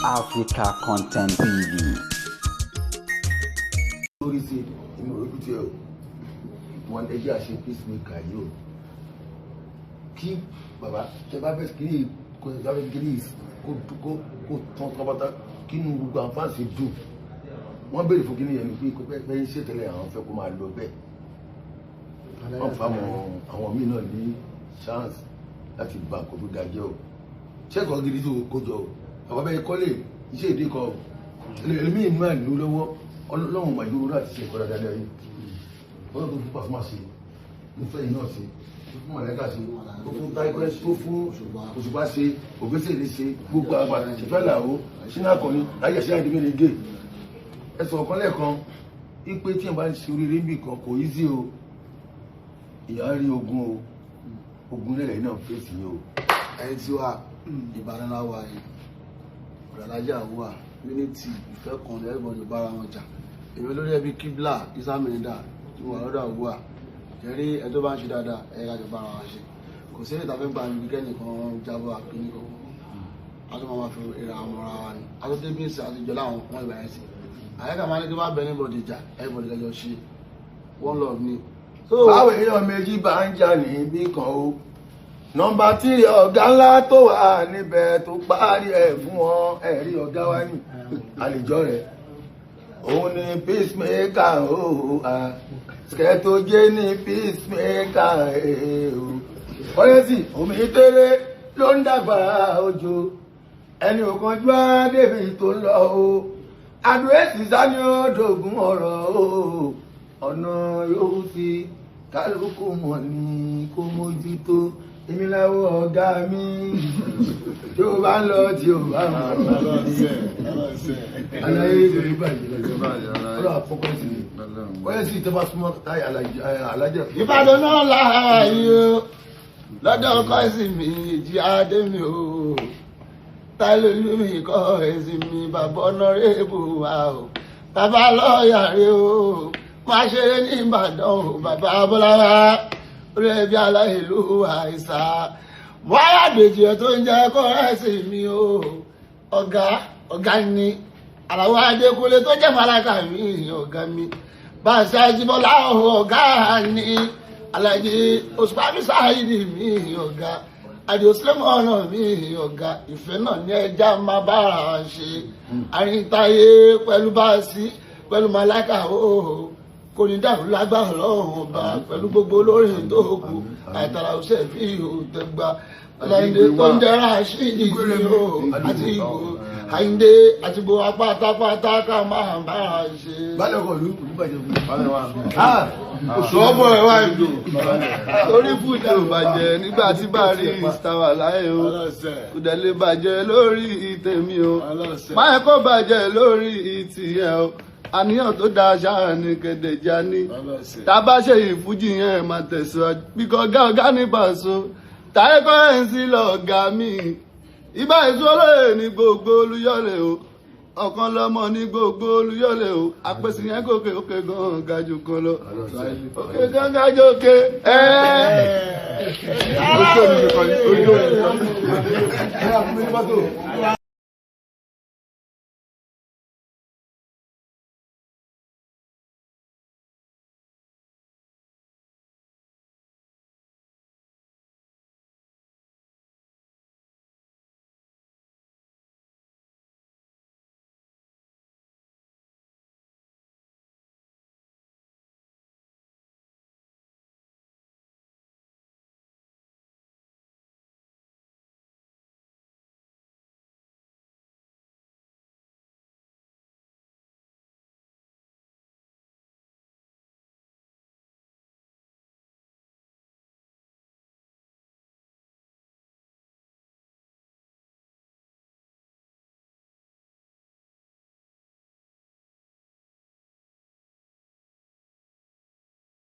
Africa Content TV. Lórí sí inú ojú tí wọn ẹjẹ́ àṣẹ peacemaker yìí o kí bàbá tẹ bá fẹ́ kiri kò tẹ bá fẹ́ kiri kó tán tọ́pátá kí inú gbogbo àwọn fáǹsì dùn wọ́n béèrè fún kíní yẹn ní pé pé ń ṣètẹ́lẹ̀ àwọn fẹ́ kó máa lọ bẹ́ẹ̀ wọ́n fa àwọn míì náà ní chance láti gba kó tó dájẹ́ o ṣẹ́kọ̀ọ́ gidi tó kójọ o àwọn abẹ́yẹ kọ́lé iṣẹ́ ìdí kan ẹlẹ́mìí máa lò lọ́wọ́ ọlọ́run máa yọrọ láti ṣe ẹ̀kọ́ dáadáa yìí ọlọ́run tó fún pàfọ́mà ṣe mo fẹ́ yìí náà ṣe tó fún mọ̀lẹ́kà ṣe tó fún tayecurrency tó fún òṣùpá ṣe ògbésèlè ṣe gbogbo àgbà ṣẹfẹ́ làwọ̀ sínú àkànní láyé ṣe àdébẹ̀rẹ̀ gé ẹ̀sùn ọ̀kan lẹ́ẹ̀kan ipe tí ẹ̀ bá ń ṣe oríire níbì kan kò easy o ìyá rí ogun lẹ́lẹ̀ náà fèsì yìí o. ẹni tí wà Ìbàdàn láwà yìí ọ̀dàlájà wà unity ìfẹ́ kan everybody bára wọn jà èmi olórí ẹbí kíblà isa Mirinda tí wà lọ́dọ̀ àwùwà jẹ́rí ẹ tó bá ń ṣe dáadáa ẹ kájọ bára wọn ṣe kò sí èdè àfẹ́ gba ibi kẹ́nìkan jábọ̀ àpínì kan a tó máa fi èrè àwọn ọmọ wa ni a tó débi ìsìn àtijọ́ láwọn wọn ìgbà yẹn sí àyẹ́ká máa ní kí wọ́n bẹ ní bọ̀dì jà everybody kẹjọ ṣe one love ni. báwo èèyàn méjì bá ń jà níbí kan o nọ́mbà 3 ọ̀gá ńlá tó wà níbẹ̀ tó parí ẹ̀ fún wọn ẹ̀rí ọ̀gá wa ní àlejò rẹ̀ òun ni peacemaker o Sketo jẹ́ ní peacemaker o ọ̀rẹ́sì omi tẹ́lẹ̀ ló ń dàgbà òjò ẹni òkanjú àdébì tó ń lọ o àdúrẹ́sì sani ó dògún ọ̀rọ̀ o ọ̀nà yóò fi kálukú mọ̀ ní kó mójútó èmi láwọ ọ̀gá mi tí ó bá ń lọ tí ó bá ń lọ aláyé ìgbèrè bàjẹ́ ọ̀rọ̀ àpọ́kọ́ sí ni wọ́n sì tẹ́ bá súnmọ́ Taye alájẹ́. Ìbàdàn náà láàyè o lọ́dọ̀ ọkọ̀ ẹ̀sìn mi ìjì adé mi o Taye lómi kọ́ ẹ̀sìn mi bàbá ọ̀nàrẹ́bù wa o bàbá lọ́ọ̀yà rẹ o máa ṣeré ní Ìbàdàn o bàbá Bọ́láwá orí ẹbí aláìlú àìsà wáyà gbèjì ẹ tó ń jẹ́ kọ́ ẹ̀sìn mi o ọ̀gá ni àlàwọ̀ Adékúnlé tó jẹ́ màláka mi ọ̀gá mi Bàṣà Jíbọ́lá ọ̀gá ni Aláàjì Òṣùpá mi Sáyídì mi ọ̀gá Àdìó Sílẹ̀mọ̀ ọ̀nà mi ọ̀gá ìfẹ́ náà ní ẹja máa bára ṣe àárín Taye pẹ̀lú Bàṣí pẹ̀lú màláka o kò ní dàrú lágbára Ọlọ́run ọba pẹ̀lú gbogbo olórin tó kù àìtàrà òṣè fi òtẹ́gbà Àyìndé tó ń jẹ́ra ṣídìí o àti ìgbò Àyìndé àti gbogbo apátápátá ká máa bára ṣe. bálẹ̀ ọkọ̀ ìlú bàjẹ́ fún mi. oṣù ọmọ ẹ̀ wá ìlú torí fúdà ò bàjẹ́ nígbà tí bá rí ìsítàwà láyé o kò dẹ̀ lè bàjẹ́ lórí tèmi o máa kó bàjẹ́ lórí tìyẹ o àníyàn tó dáa ṣáà ní kẹdẹjà ní tá a bá ṣe ìfújì yẹn máa tẹ̀síwájú bíkọ́ ọ̀gá ní Paso tayecurrency lọ̀gá mi ìbá ìṣòro ní gbogbo Olúyọ̀lé o ọ̀kan lọ́mọ ní gbogbo Olúyọ̀lé o àpèsè yẹn gòkè òkè gan gajù kan lọ òkè gan gajù òkè ojú omi nìkan ní ojú omi nìkan.